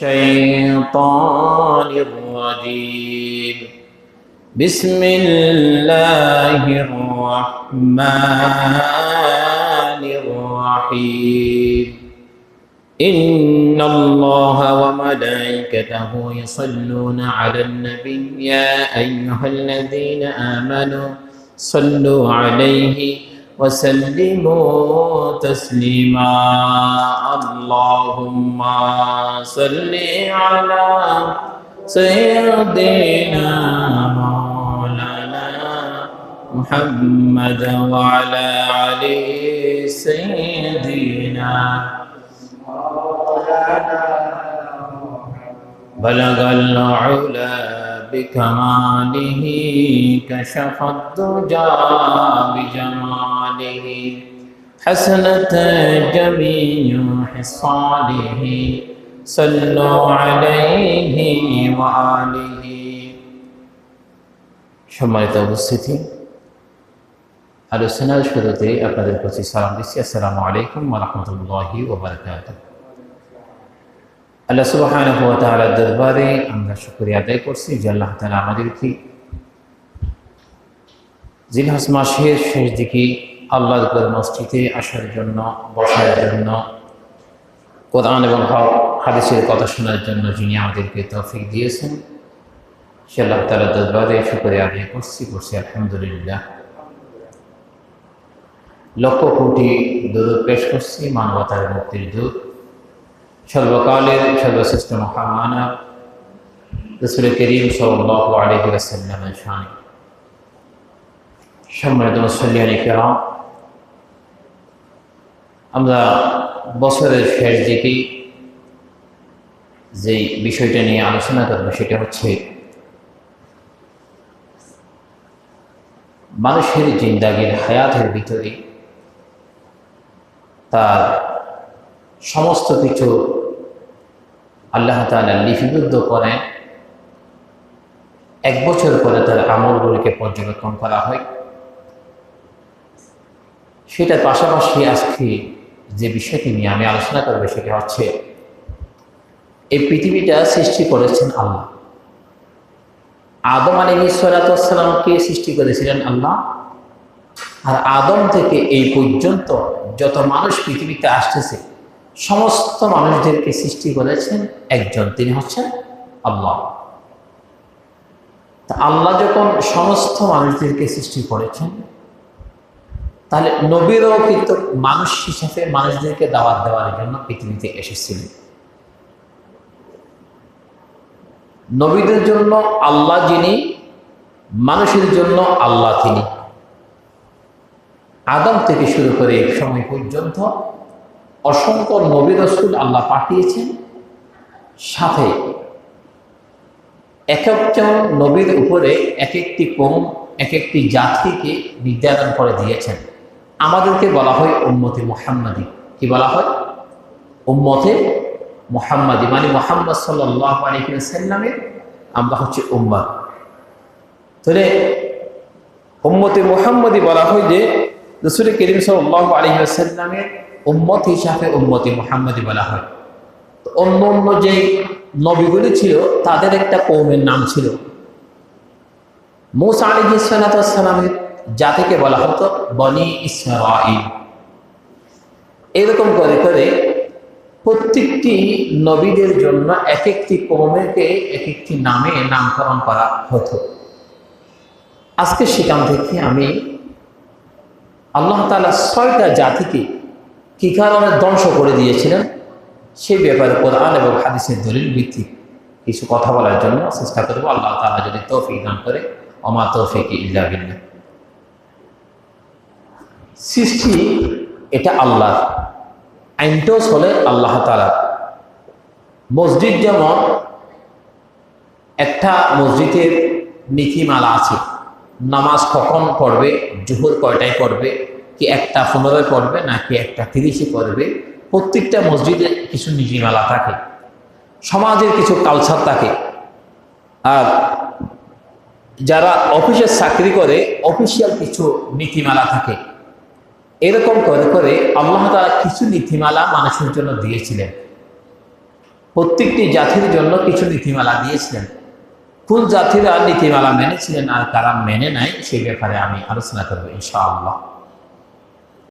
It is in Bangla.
الشيطان الرجيم بسم الله الرحمن الرحيم إن الله وملائكته يصلون على النبي يا أيها الذين آمنوا صلوا عليه وسلموا تسليما اللهم صل على سيدنا مولانا محمد وعلى آل سيدنا بلغ العلا بكماله كشف الدجى بجماله حسنت جميع خصاله صلوا عليه وآله সম্মানিত উপস্থিতি, আলোচনার শুরুতে আপনাদের কাছে সালাম দিচ্ছি। আসসালামু আলাইকুম ওয়া রাহমাতুল্লাহি ওয়া বারাকাতুহু। আল্লাহ সুবহানাহু ওয়া তাআলার দরবারে আমরা শুকরিয়া আদায় করছি যে আল্লাহ তাআলা আমাদেরকে জিলহজ মাসের শেষ দিকে আল্লাহর ঘর মসজিদে আসার জন্য, বসার জন্য, কোরআন এবং হাদিসের কথা শোনার জন্য যিনি আমাদেরকে তৌফিক দিয়েছেন, সে আল্লাহ তাআলার দরবারে শুকরিয়া আদায় করছি আলহামদুলিল্লাহ। লক্ষ কোটি দরুদ পেশ করছি মানবতার মুক্তির দূত, সর্বকালের সর্বশ্রেষ্ঠ মহামানব রাসূল করিম সাল্লাল্লাহু আলাইহি ওয়াসাল্লামের শানে। সম্মানিত মুসল্লিয়ানে কিরাম, আমরা বছরের শেষ দিকে যে বিষয়টা নিয়ে আলোচনা করব সেটা হচ্ছে মানুষের জিন্দাগির হায়াতের ভিতরে তার সমস্ত কিছু আল্লাহ তাআলা লিপিবদ্ধ করেন। এক বছর পরে তার আমলগুলিকে পর্যবেক্ষণ করা হয়। সেটার পাশাপাশি আজকে যে বিষয়টি নিয়ে আমি আলোচনা করবো সেটা হচ্ছে এই পৃথিবীটা সৃষ্টি করেছেন আল্লাহ। আদম আলাইহিস সালামকে সৃষ্টি করেছিলেন আল্লাহ, আর আদম থেকে এই পর্যন্ত যত মানুষ পৃথিবীতে আসতেছে সমস্ত মানুষদেরকে সৃষ্টি করেছেন একজন, তিনি হচ্ছেন আল্লাহ। তা আল্লাহ যখন সমস্ত মানুষদেরকে সৃষ্টি করেছেন, তাহলে নবীরও কিন্তু মানুষ হিসেবে মানুষদেরকে দাওয়াত দেওয়ার জন্য পৃথিবীতে এসেছিলেন। নবীদের জন্য আল্লাহ যিনি, মানুষের জন্য আল্লাহ তিনি। আদম থেকে শুরু করে এক সময় পর্যন্ত অসংখ্য নবী রাসূল আল্লাহ পাঠিয়েছেন, সাথে এক একজন নবীর উপরে এক একটি কওম, এক একটি জাতিকে নির্ধারণ করে দিয়েছেন। আমাদেরকে বলা হয় উম্মতে মুহাম্মাদি। কি বলা হয়? উম্মতে মুহাম্মাদি, মানে মুহাম্মদ সাল্লাল্লাহু আলাইহি ওয়াসাল্লামের আমরা হচ্ছে উম্মাহ। তাহলে উম্মতে মুহাম্মাদি বলা হয় যে রাসূল করিম সাল্লাল্লাহু আলাইহি ওয়াসাল্লামের উম্মত হিসাবে উম্মতে মুহাম্মাদি বলা হয়। তো অন্য অন্য যে নবীগুলি ছিল তাদের একটা কওমের নাম ছিল। মূসা আলাইহিস সালামের জাতিকে বলা হতো বনি ইসরাঈল। এরকম করে করে প্রত্যেকটি নবীদের জন্য এক একটি কওমকে এক একটি নামে নামকরণ করা হতো। আজকে সেখান থেকে আমি আল্লাহ তাআলা ৬টা জাতিকে কি কারণে ধ্বংস করে দিয়েছিলেন সেই ব্যাপারে কোরআন এবং হাদিসের দলিল ভিত্তিক কিছু কথা বলার জন্য চেষ্টা করব, আল্লাহ তাআলা যদি তৌফিক দান করে। ওমা তৌফিকি ইল্লা বিল্লাহ। সৃষ্টি এটা আল্লাহর, আইনটাও চলে আল্লাহ তাআলার। মসজিদ যেমন একটা মসজিদের নীতিমালা আছে, নামাজ কখন পড়বে, জোহর কয়টায় পড়বে, কি 1:15 পড়বে নাকি 1:30 পড়বে, প্রত্যেকটা মসজিদে কিছু নীতিমালা থাকে, সমাজের কিছু কালচার থাকে। আর যারা অফিসে চাকরি করে অফিসিয়াল কিছু নীতিমালা থাকে। এরকম করে করে আল্লাহ তাআলা কিছু নীতিমালা মানুষের জন্য দিয়েছিলেন। প্রত্যেকটি জাতির জন্য কিছু নীতিমালা দিয়েছিলেন। কোন জাতিরা নীতিমালা মেনেছিলেন আর কারা মেনে নাই সেই ব্যাপারে আমি আলোচনা করবো ইনশাআল্লাহ।